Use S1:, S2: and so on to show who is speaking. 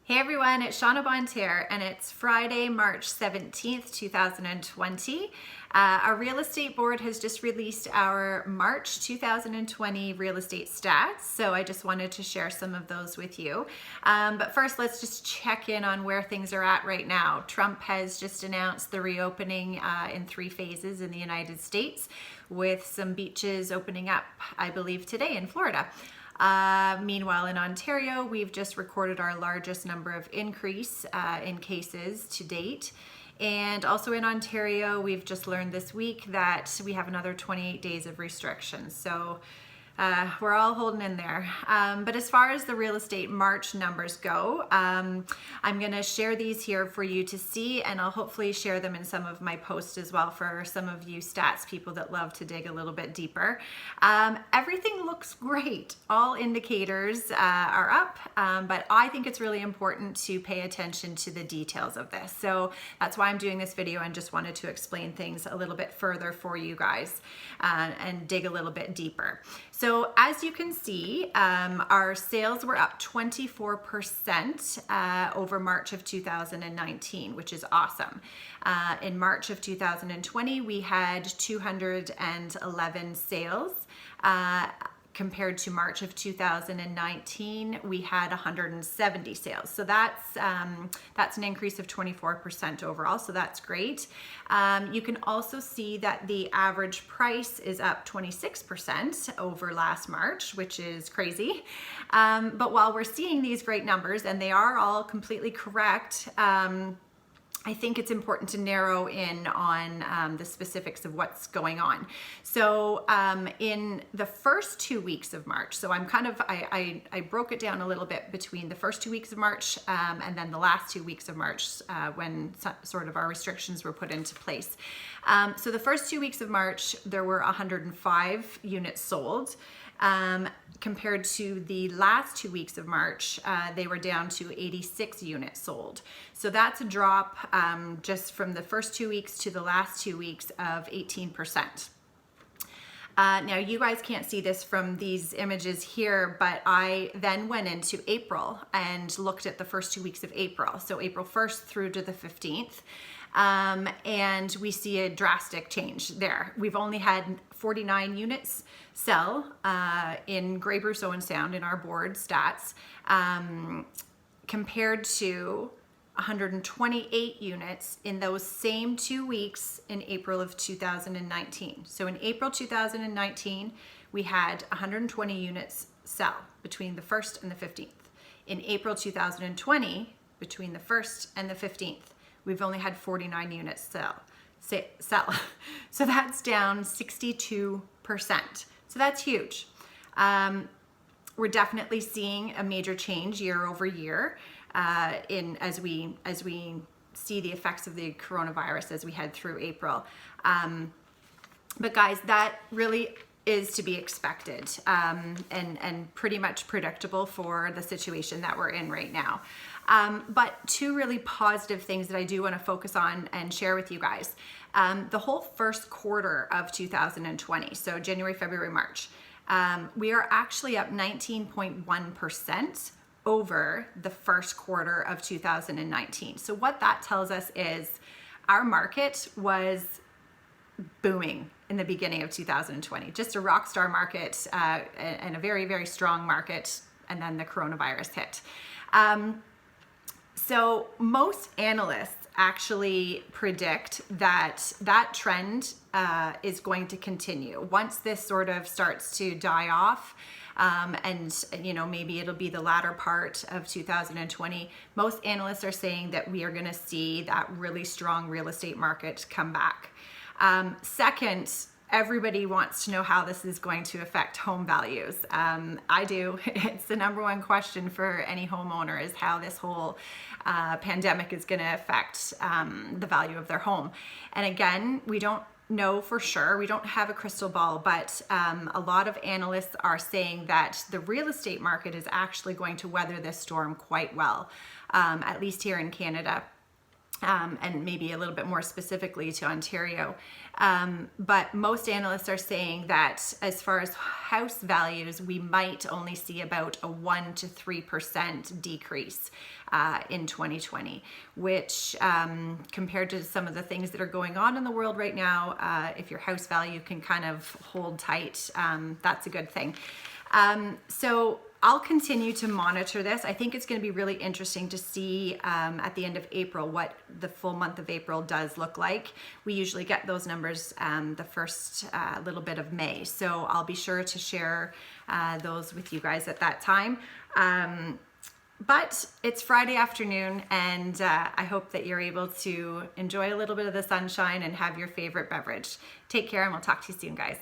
S1: Hey everyone, it's Shauna Bond here, and it's Friday, March 17th, 2020. Our real estate board has just released our March 2020 real estate stats, so I just wanted to share some of those with you. But first, let's just check in on where things are at right now. Trump has just announced the reopening in 3 phases in the United States, with some beaches opening up, I believe, today in Florida. Meanwhile, in Ontario, we've just recorded our largest number of increase in cases to date. And also in Ontario, we've just learned this week that we have another 28 days of restrictions. So we're all holding in there. But as far as the real estate March numbers go, I'm going to share these here for you to see, and I'll hopefully share them in some of my posts as well for some of you stats people that love to dig a little bit deeper. Everything looks great. All indicators are up, but I think it's really important to pay attention to the details of this. So that's why I'm doing this video, and just wanted to explain things a little bit further for you guys and dig a little bit deeper. So as you can see, our sales were up 24% over March of 2019, which is awesome. In March of 2020, we had 211 sales. Compared to March of 2019, we had 170 sales. So that's an increase of 24% overall. So that's great. You can also see that the average price is up 26% over last March, which is crazy. But while we're seeing these great numbers, and they are all completely correct, I think it's important to narrow in on the specifics of what's going on. So in the first 2 weeks of March, so I broke it down a little bit between the first 2 weeks of March and then the last 2 weeks of March when sort of our restrictions were put into place. So the first 2 weeks of March, there were 105 units sold. Compared to the last 2 weeks of March, they were down to 86 units sold. So that's a drop just from the first 2 weeks to the last 2 weeks of 18%. Now you guys can't see this from these images here, but I then went into April and looked at the first 2 weeks of April. So April 1st through to the 15th. And we see a drastic change there. We've only had 49 units sell in Grey Bruce Owen Sound in our board stats compared to 128 units in those same 2 weeks in April of 2019. So in April 2019, we had 120 units sell between the 1st and the 15th. In April 2020, between the 1st and the 15th, we've only had 49 units sell. So that's down 62%. So that's huge. We're definitely seeing a major change year over year as we see the effects of the coronavirus as we head through April. But guys, that really is to be expected and pretty much predictable for the situation that we're in right now. But 2 really positive things that I do want to focus on and share with you guys. The whole first quarter of 2020, so January, February, March, we are actually up 19.1% over the first quarter of 2019. So what that tells us is our market was booming in the beginning of 2020, just a rock star market and a very, very strong market, and then the coronavirus hit. So most analysts actually predict that that trend is going to continue once this sort of starts to die off. And maybe it'll be the latter part of 2020. Most analysts are saying that we are going to see that really strong real estate market come back. Second, everybody wants to know how this is going to affect home values. I do. It's the number one question for any homeowner, is how this whole pandemic is going to affect the value of their home. And again, we don't know for sure. We don't have a crystal ball, but a lot of analysts are saying that the real estate market is actually going to weather this storm quite well, at least here in Canada. and maybe a little bit more specifically to Ontario. But most analysts are saying that as far as house values, we might only see about a 1 to 3% decrease in 2020, which compared to some of the things that are going on in the world right now, if your house value can kind of hold tight, that's a good thing. So I'll continue to monitor this. I think it's going to be really interesting to see at the end of April what the full month of April does look like. We usually get those numbers the first little bit of May. So I'll be sure to share those with you guys at that time. But it's Friday afternoon, and I hope that you're able to enjoy a little bit of the sunshine and have your favorite beverage. Take care, and we'll talk to you soon, guys.